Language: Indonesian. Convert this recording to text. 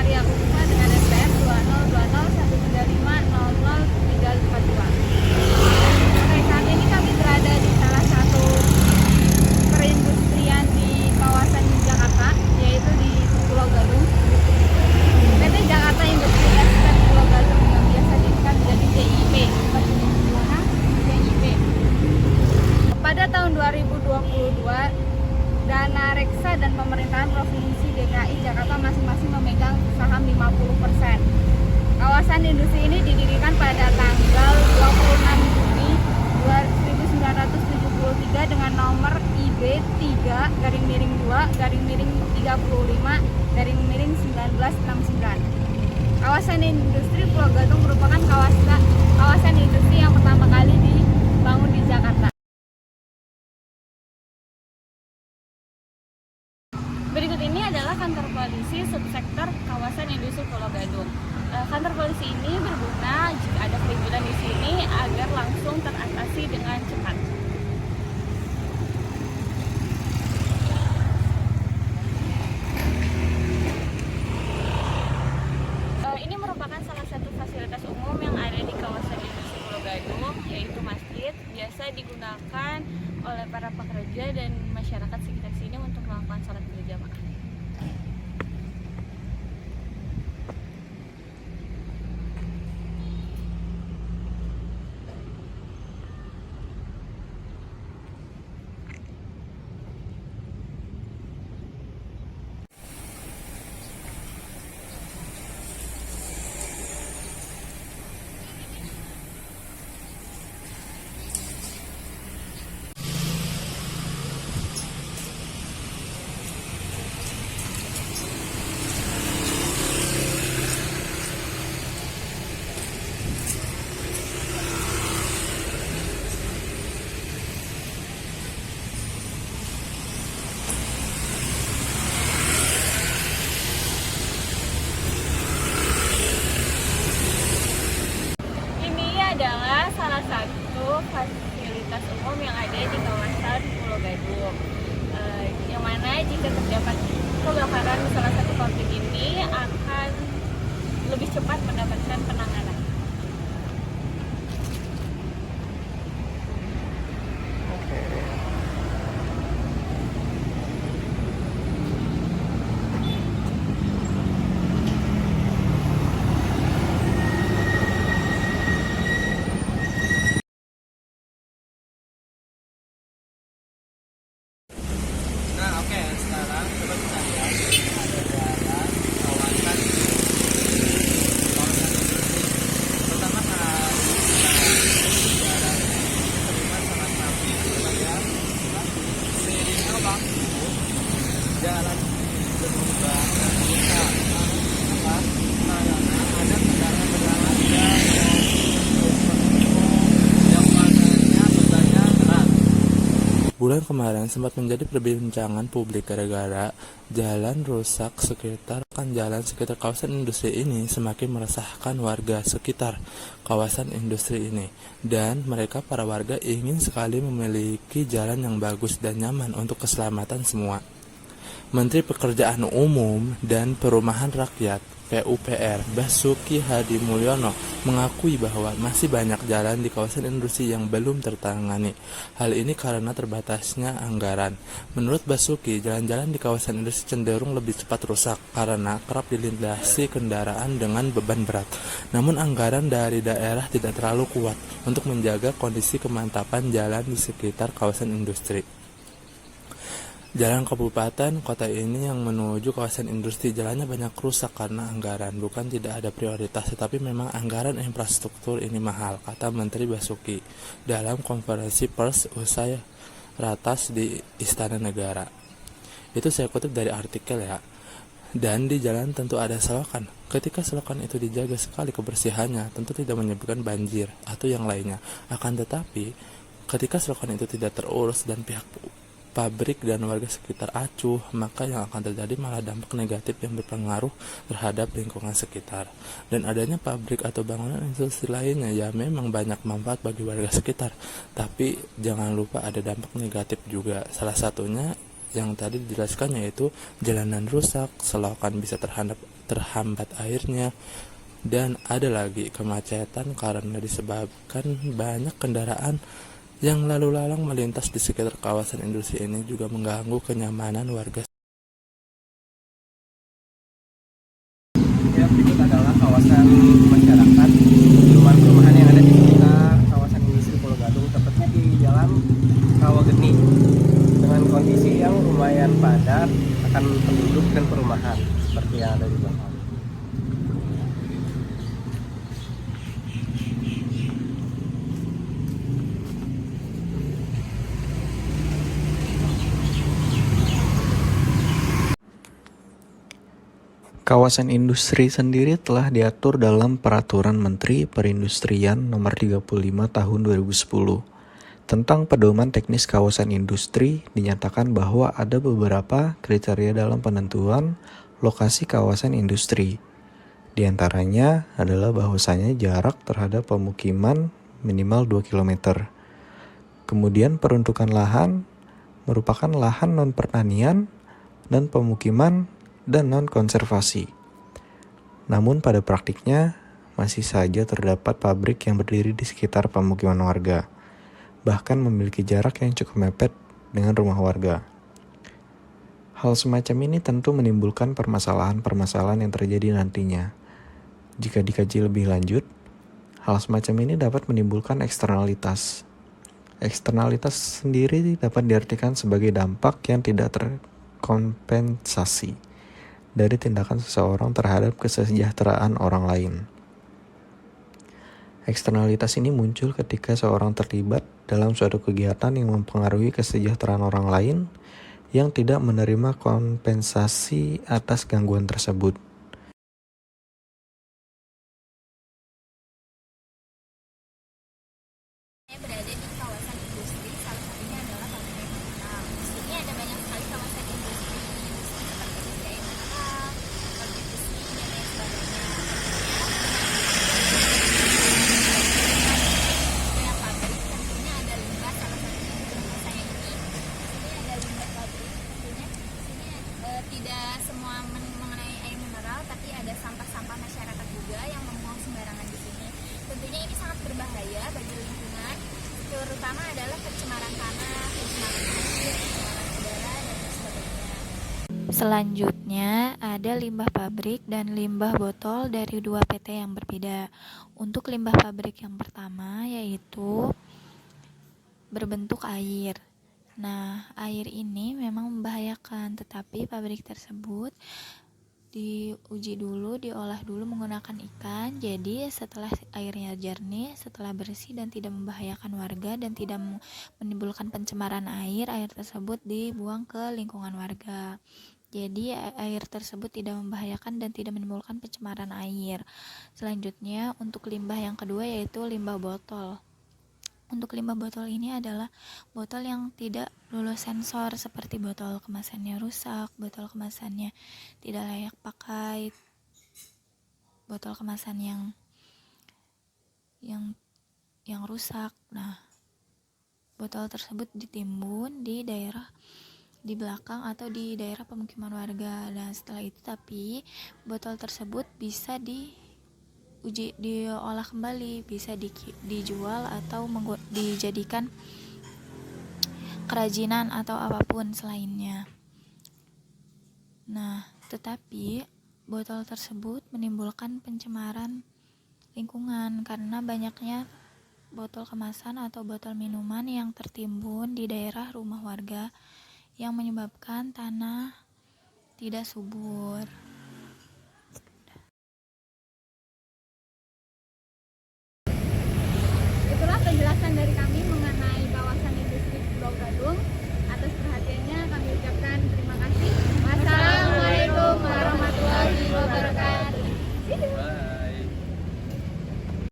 Maria Kusuma dengan NPM 202013500042. Oke, saat ini kami berada di salah satu perindustrian di kawasan Jakarta, yaitu di Pulau Gadung. PT Jakarta Industri Estate Pulau Gadung yang biasa disingkat menjadi JIP. JIP. Pada tahun 2022, dana reksa dan pemerintahan Provinsi DKI Jakarta masing-masing memegang saham 50%. Kawasan industri ini didirikan pada tanggal 26 Juni 1973 dengan nomor IB 3-2-35-1969. Kawasan industri Pulau Gadung merupakan kawasan industri yang pertama kali dibangun di Jakarta. Berikut ini adalah kantor polisi subsektor kawasan industri Pulau Gadung. Kantor polisi ini berguna jika ada perizinan di sini agar langsung teratasi dengan cepat. Ini merupakan salah satu fasilitas umum yang ada di kawasan industri Pulau Gadung, yaitu masjid. Biasa digunakan oleh para pekerja dan masyarakat sekitar sini untuk melakukan sholat berjamaah. Adalah salah satu fasilitas umum yang ada di kawasan Pulau Gadung, yang mana jika terdapat kebakaran di salah satu pabrik ini akan lebih cepat mendapatkan penanganan. Sekarang coba kita lihat ada jalan kawasan pertama kali jalan terlihat sangat rapi. Kita lihat seiringnya waktu jalan berubah dan bisa karena ada kendaraan yang warnanya sebenarnya terang. Bulan kemarin sempat menjadi perbincangan publik gara-gara jalan rusak sekitar kawasan industri ini semakin meresahkan warga sekitar kawasan industri ini, dan mereka para warga ingin sekali memiliki jalan yang bagus dan nyaman untuk keselamatan semua. Menteri Pekerjaan Umum dan Perumahan Rakyat PUPR Basuki Hadimulyono mengakui bahwa masih banyak jalan di kawasan industri yang belum tertangani. Hal ini karena terbatasnya anggaran. Menurut Basuki, jalan-jalan di kawasan industri cenderung lebih cepat rusak karena kerap dilintasi kendaraan dengan beban berat. Namun anggaran dari daerah tidak terlalu kuat untuk menjaga kondisi kemantapan jalan di sekitar kawasan industri. Jalan kabupaten kota ini yang menuju kawasan industri jalannya banyak rusak karena anggaran. Bukan tidak ada prioritas, tetapi memang anggaran infrastruktur ini mahal, kata Menteri Basuki dalam konferensi pers usai ratas di Istana Negara. Itu saya kutip dari artikel ya. Dan di jalan tentu ada selokan. Ketika selokan itu dijaga sekali kebersihannya, tentu tidak menyebabkan banjir atau yang lainnya. Akan tetapi, ketika selokan itu tidak terurus dan pihak pabrik dan warga sekitar acuh, maka yang akan terjadi malah dampak negatif yang berpengaruh terhadap lingkungan sekitar. Dan adanya pabrik atau bangunan industri lainnya ya memang banyak manfaat bagi warga sekitar, tapi jangan lupa ada dampak negatif juga. Salah satunya yang tadi dijelaskan yaitu jalanan rusak, selokan bisa terhambat airnya, dan ada lagi kemacetan karena disebabkan banyak kendaraan yang lalu lalang melintas di sekitar kawasan industri ini juga mengganggu kenyamanan warga. Yang berikut adalah kawasan masyarakat, perumahan-perumahan yang ada di sekitar kawasan industri Pulau Gadung, tepatnya di Jalan Rawageni, dengan kondisi yang lumayan padat akan penduduk dan perumahan seperti yang ada di belakang. Kawasan industri sendiri telah diatur dalam Peraturan Menteri Perindustrian Nomor 35 Tahun 2010 tentang pedoman teknis kawasan industri. Dinyatakan bahwa ada beberapa kriteria dalam penentuan lokasi kawasan industri. Di antaranya adalah bahwasanya jarak terhadap pemukiman minimal 2 km. Kemudian peruntukan lahan merupakan lahan non-pertanian dan pemukiman dan non-konservasi. Namun pada praktiknya masih saja terdapat pabrik yang berdiri di sekitar pemukiman warga, bahkan memiliki jarak yang cukup mepet dengan rumah warga. Hal semacam ini tentu menimbulkan permasalahan-permasalahan yang terjadi nantinya. Jika dikaji lebih lanjut, hal semacam ini dapat menimbulkan eksternalitas. Eksternalitas sendiri dapat diartikan sebagai dampak yang tidak terkompensasi dari tindakan seseorang terhadap kesejahteraan orang lain. Eksternalitas ini muncul ketika seorang terlibat dalam suatu kegiatan yang mempengaruhi kesejahteraan orang lain yang tidak menerima kompensasi atas gangguan tersebut. Saya berada di kawasan industri, salah satunya adalah pabrik mineral. Di sini ada banyak sekali kawasan industri seperti PDAM mineral, pabrik besi, dan lain sebagainya. Banyak pabrik, tentunya ada limbah, salah satunya di rumah saya ini. Di sini ada limbah pabrik, tentunya di sini tidak semua mengenai air mineral, tapi ada sampah-sampah masyarakat juga yang membuang sembarangan di sini. Tentunya ini sangat berbahaya bagi lingkungan, terutama adalah pencemaran tanah, pencemaran air, pencemaran udara, dan lain sebagainya. Selanjutnya ada limbah pabrik dan limbah botol dari dua PT yang berbeda. Untuk limbah pabrik yang pertama yaitu berbentuk air. Nah, air ini memang membahayakan, tetapi pabrik tersebut diuji dulu, diolah dulu menggunakan ikan. Jadi setelah airnya jernih, setelah bersih dan tidak membahayakan warga dan tidak menimbulkan pencemaran air tersebut dibuang ke lingkungan warga. Jadi air tersebut tidak membahayakan dan tidak menimbulkan pencemaran air. Selanjutnya untuk limbah yang kedua yaitu limbah botol. Untuk limbah botol ini adalah botol yang tidak lulus sensor, seperti botol kemasannya rusak, botol kemasannya tidak layak pakai, botol kemasan yang rusak. Nah, botol tersebut ditimbun di daerah di belakang atau di daerah pemukiman warga. Dan setelah itu botol tersebut bisa diolah kembali, bisa dijual atau dijadikan kerajinan atau apapun selainnya. Nah, tetapi botol tersebut menimbulkan pencemaran lingkungan karena banyaknya botol kemasan atau botol minuman yang tertimbun di daerah rumah warga yang menyebabkan tanah tidak subur.